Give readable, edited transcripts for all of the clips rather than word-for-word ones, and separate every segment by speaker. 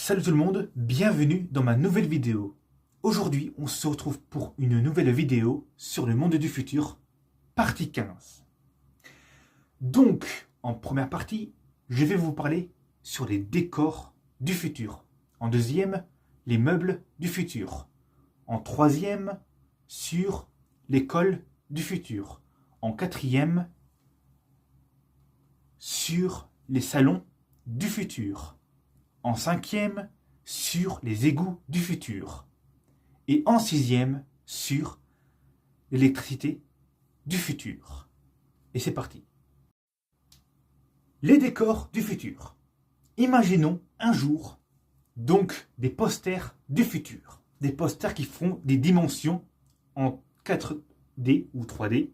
Speaker 1: Salut tout le monde, bienvenue dans ma nouvelle vidéo. Aujourd'hui, on se retrouve pour une nouvelle vidéo sur le monde du futur, partie 15. Donc, en première partie, je vais vous parler sur les décors du futur. En deuxième, les meubles du futur. En troisième, sur l'école du futur. En quatrième, sur les salons du futur. En cinquième, sur les égouts du futur. Et en sixième, sur l'électricité du futur. Et c'est parti. Les décors du futur. Imaginons un jour, donc, des posters du futur. Des posters qui font des dimensions en 4D ou 3D,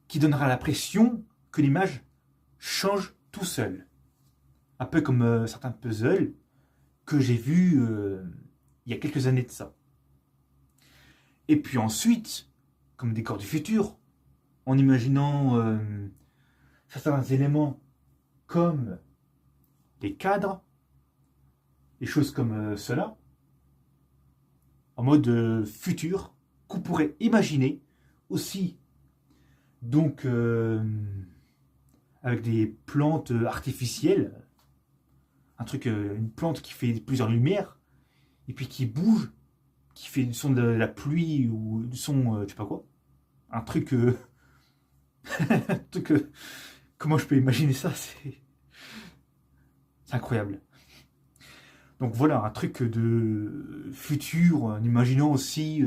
Speaker 1: qui donnera l'impression que l'image change tout seul. Un peu comme certains puzzles que j'ai vus il y a quelques années de ça. Et puis ensuite, comme décor du futur, en imaginant certains éléments comme des cadres, des choses comme cela, en mode futur, qu'on pourrait imaginer aussi, donc avec des plantes artificielles, un truc, une plante qui fait plusieurs lumières, et puis qui bouge, qui fait du son de la pluie ou du son, je sais pas quoi. Un truc, un truc comment je peux imaginer ça, c'est incroyable. Donc voilà, un truc de futur, en imaginant aussi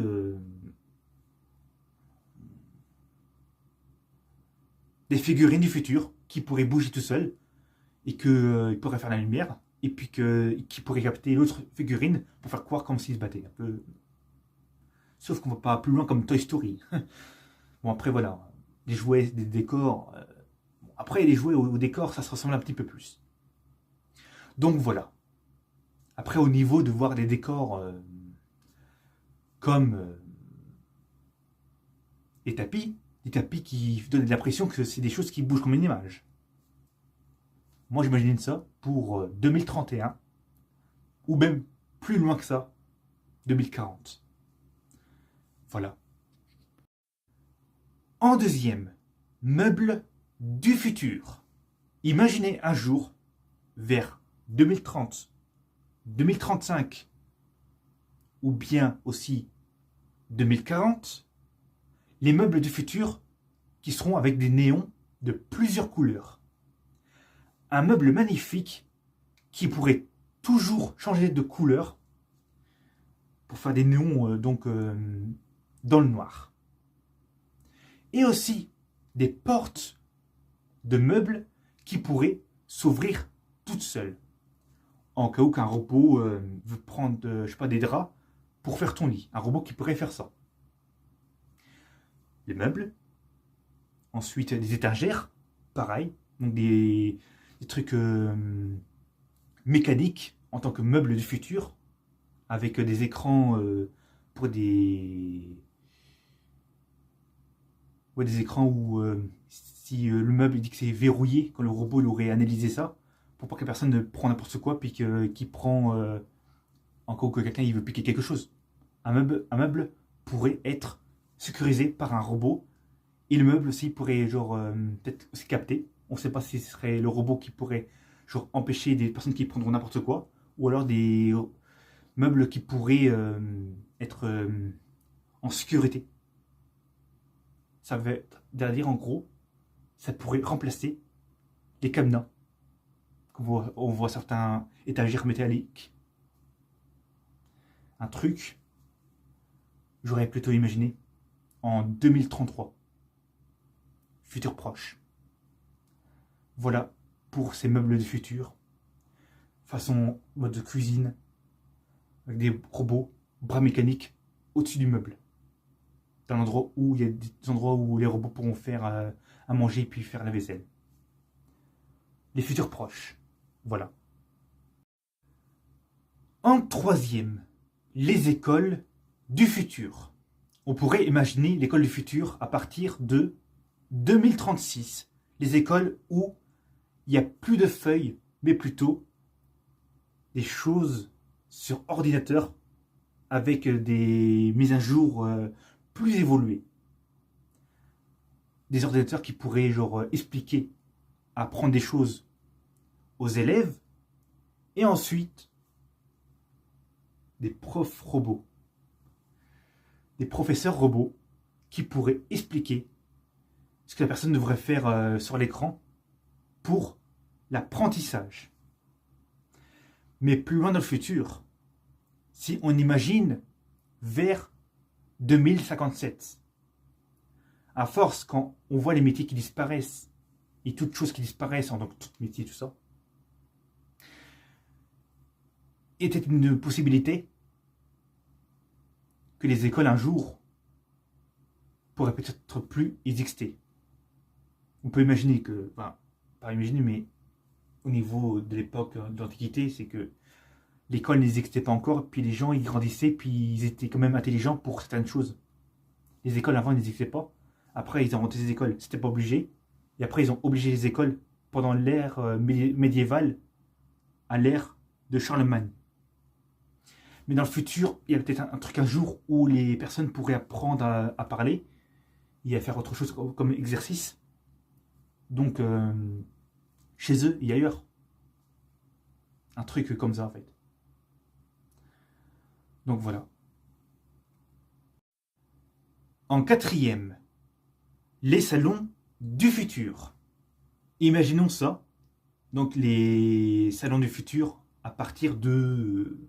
Speaker 1: des figurines du futur qui pourraient bouger tout seuls et qu'ils pourraient faire la lumière, et puis qui pourraient capter l'autre figurine pour faire croire comme s'ils se battaient. Un peu... Sauf qu'on va pas plus loin comme Toy Story. Bon, après voilà, des jouets, des décors. Bon, après, les jouets au décor, ça se ressemble un petit peu plus. Donc voilà. Après, au niveau de voir des décors comme des tapis qui donnent l'impression que c'est des choses qui bougent comme une image. Moi, j'imagine ça pour 2031, ou même plus loin que ça, 2040. Voilà. En deuxième, meubles du futur. Imaginez un jour, vers 2030, 2035, ou bien aussi 2040, les meubles du futur qui seront avec des néons de plusieurs couleurs. Un meuble magnifique qui pourrait toujours changer de couleur pour faire des néons dans le noir. Et aussi des portes de meubles qui pourraient s'ouvrir toutes seules. En cas où qu'un robot veut prendre je sais pas, des draps pour faire ton lit. Un robot qui pourrait faire ça. Les meubles. Ensuite des étagères. Pareil. Donc des trucs mécaniques en tant que meubles du futur, avec des écrans pour des écrans où si le meuble dit que c'est verrouillé, quand le robot il aurait analysé ça, pour pas que personne ne prenne n'importe quoi, puis qu'il prend en cas où que quelqu'un il veut piquer quelque chose. Un meuble pourrait être sécurisé par un robot, et le meuble aussi pourrait peut-être aussi capter. On ne sait pas si ce serait le robot qui pourrait empêcher des personnes qui prendront n'importe quoi, ou alors des meubles qui pourraient être en sécurité. Ça veut dire en gros, ça pourrait remplacer les cadenas. On voit certains étagères métalliques. Un truc, j'aurais plutôt imaginé en 2033. Futur proche. Voilà pour ces meubles du futur. Façon mode de cuisine, avec des robots, bras mécaniques au-dessus du meuble. Dans l'endroit où il y a des endroits où les robots pourront faire à manger puis faire la vaisselle. Les futurs proches. Voilà. En troisième, les écoles du futur. On pourrait imaginer l'école du futur à partir de 2036. Les écoles où il n'y a plus de feuilles, mais plutôt des choses sur ordinateur avec des mises à jour plus évoluées. Des ordinateurs qui pourraient genre expliquer, apprendre des choses aux élèves et ensuite des profs robots, des professeurs robots qui pourraient expliquer ce que la personne devrait faire sur l'écran pour l'apprentissage. Mais plus loin dans le futur, si on imagine vers 2057, à force, quand on voit les métiers qui disparaissent et toutes choses qui disparaissent, donc tout métier, tout ça, était une possibilité que les écoles un jour pourraient peut-être plus exister. On peut imaginer que, enfin, pas imaginer, mais au niveau de l'époque de l'Antiquité, c'est que l'école n'existait pas encore, puis les gens ils grandissaient, puis ils étaient quand même intelligents pour certaines choses. Les écoles avant n'existaient pas. Après, ils ont inventé des écoles, c'était pas obligé. Et après, ils ont obligé les écoles pendant l'ère médiévale à l'ère de Charlemagne. Mais dans le futur, il y a peut-être un truc un jour où les personnes pourraient apprendre à parler et à faire autre chose comme exercice. Donc, chez eux et ailleurs. Un truc comme ça, en fait. Donc voilà. En quatrième, les salons du futur. Imaginons ça. Donc les salons du futur à partir de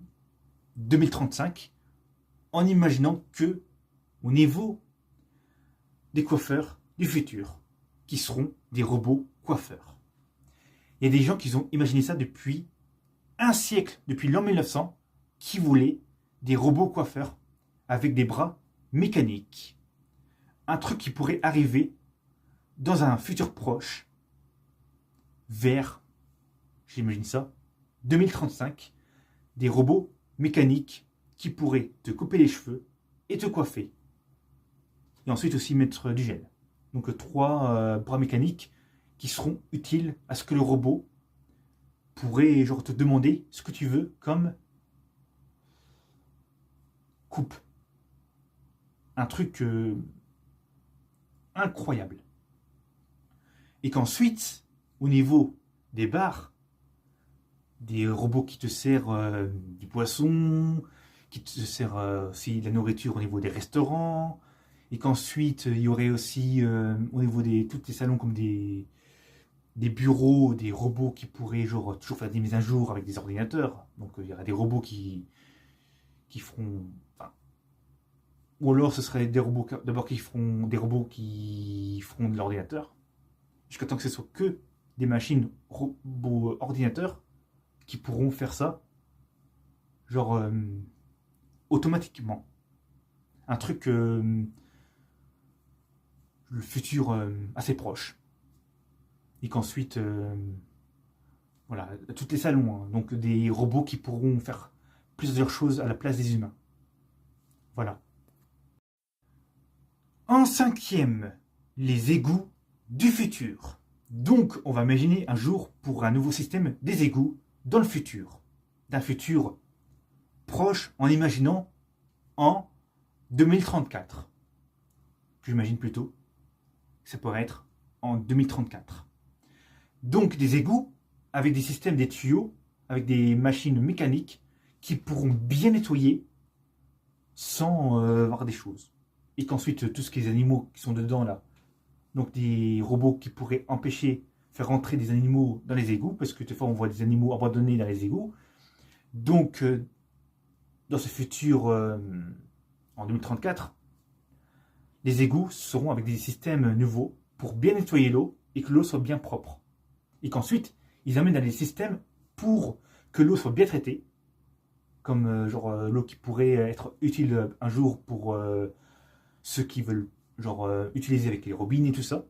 Speaker 1: 2035, en imaginant que au niveau des coiffeurs du futur, qui seront des robots coiffeurs. Il y a des gens qui ont imaginé ça depuis un siècle, depuis l'an 1900, qui voulaient des robots coiffeurs avec des bras mécaniques. Un truc qui pourrait arriver dans un futur proche, vers, j'imagine ça, 2035, des robots mécaniques qui pourraient te couper les cheveux et te coiffer. Et ensuite aussi mettre du gel. Donc 3 bras mécaniques qui seront utiles à ce que le robot pourrait genre te demander ce que tu veux comme coupe. Un truc incroyable. Et qu'ensuite, au niveau des bars, des robots qui te servent du poisson, qui te servent aussi de la nourriture au niveau des restaurants, et qu'ensuite il y aurait aussi au niveau des tous les salons comme des bureaux, des robots qui pourraient genre toujours faire des mises à jour avec des ordinateurs. Donc il y aura des robots qui feront, enfin, ou alors ce serait des robots d'abord qui feront des robots qui feront de l'ordinateur, jusqu'à temps que ce soit que des machines robots ordinateurs qui pourront faire ça, genre automatiquement. Un truc le futur assez proche. Et qu'ensuite, voilà, toutes les salons, hein, donc des robots qui pourront faire plusieurs choses à la place des humains. Voilà. En cinquième, les égouts du futur. Donc, on va imaginer un jour pour un nouveau système des égouts dans le futur. D'un futur proche, en imaginant en 2034. J'imagine plutôt que ça pourrait être en 2034. Donc des égouts avec des systèmes, des tuyaux, avec des machines mécaniques qui pourront bien nettoyer sans avoir des choses. Et qu'ensuite, tout ce qui est les animaux qui sont dedans là, donc des robots qui pourraient empêcher, faire rentrer des animaux dans les égouts, parce que des fois on voit des animaux abandonnés dans les égouts. Donc, dans ce futur, en 2034, les égouts seront avec des systèmes nouveaux pour bien nettoyer l'eau et que l'eau soit bien propre. Et qu'ensuite, ils amènent à des systèmes pour que l'eau soit bien traitée, comme l'eau qui pourrait être utile un jour pour ceux qui veulent utiliser avec les robinets et tout ça,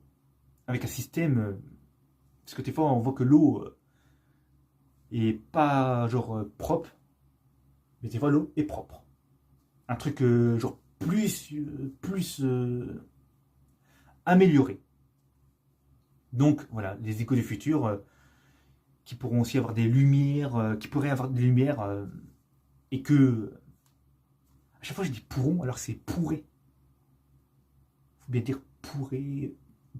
Speaker 1: avec un système, parce que des fois on voit que l'eau est pas propre, mais des fois l'eau est propre. Un truc plus amélioré. Donc voilà, les échos du futur, qui pourront aussi avoir des lumières, qui pourraient avoir des lumières, et que, à chaque fois je dis pourront, alors c'est pourrait. Il faut bien dire pourrait,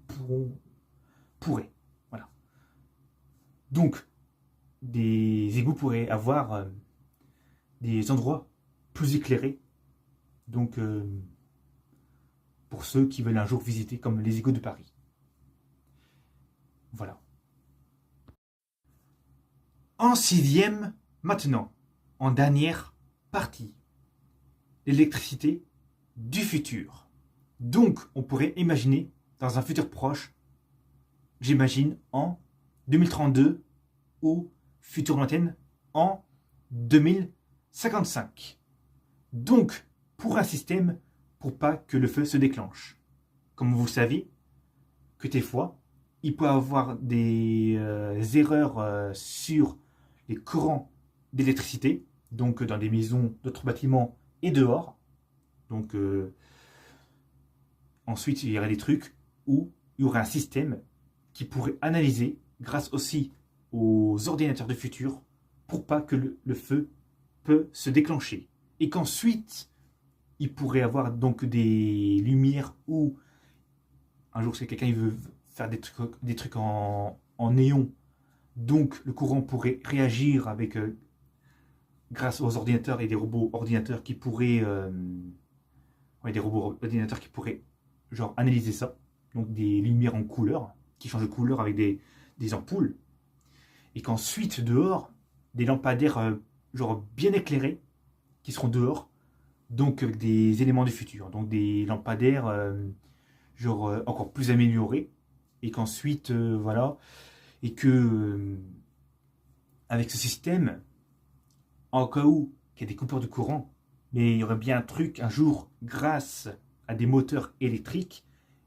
Speaker 1: pourront, pourrait. Voilà. Donc, des égouts pourraient avoir des endroits plus éclairés. Donc, pour ceux qui veulent un jour visiter, comme les égouts de Paris. Voilà. En sixième, maintenant, en dernière partie, l'électricité du futur. Donc, on pourrait imaginer, dans un futur proche, j'imagine en 2032 ou futur lointaine en 2055. Donc, pour un système, pour pas que le feu se déclenche. Comme vous le savez, que des fois, il peut y avoir des erreurs sur les courants d'électricité, donc dans des maisons, d'autres bâtiments et dehors. Donc, ensuite, il y aurait des trucs où il y aurait un système qui pourrait analyser, grâce aussi aux ordinateurs du futur, pour pas que le feu peut se déclencher. Et qu'ensuite, il pourrait avoir donc des lumières où, un jour, si quelqu'un veut faire des trucs en néon, donc le courant pourrait réagir avec, grâce aux ordinateurs et des robots ordinateurs qui pourraient, des robots ordinateurs qui pourraient genre analyser ça, donc des lumières en couleur, qui changent de couleur avec des ampoules, et qu'ensuite dehors, des lampadaires genre bien éclairés, qui seront dehors, donc avec des éléments du futur, donc des lampadaires encore plus améliorés, et qu'ensuite, voilà, et que avec ce système, en cas où il y a des coupures de courant, mais il y aurait bien un truc, un jour, grâce à des moteurs électriques,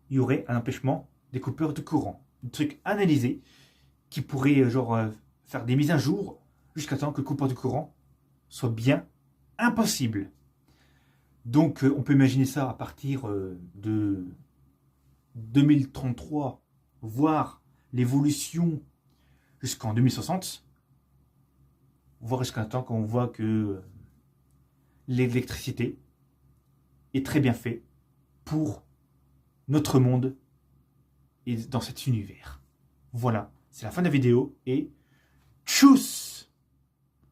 Speaker 1: il y aurait un empêchement des coupures de courant. Un truc analysé qui pourrait faire des mises à jour jusqu'à temps que le coupure de courant soit bien impossible. Donc on peut imaginer ça à partir de 2033, voire l'évolution jusqu'en 2060, voire jusqu'à temps qu'on voit que l'électricité est très bien faite pour notre monde et dans cet univers. Voilà, c'est la fin de la vidéo et tchuss!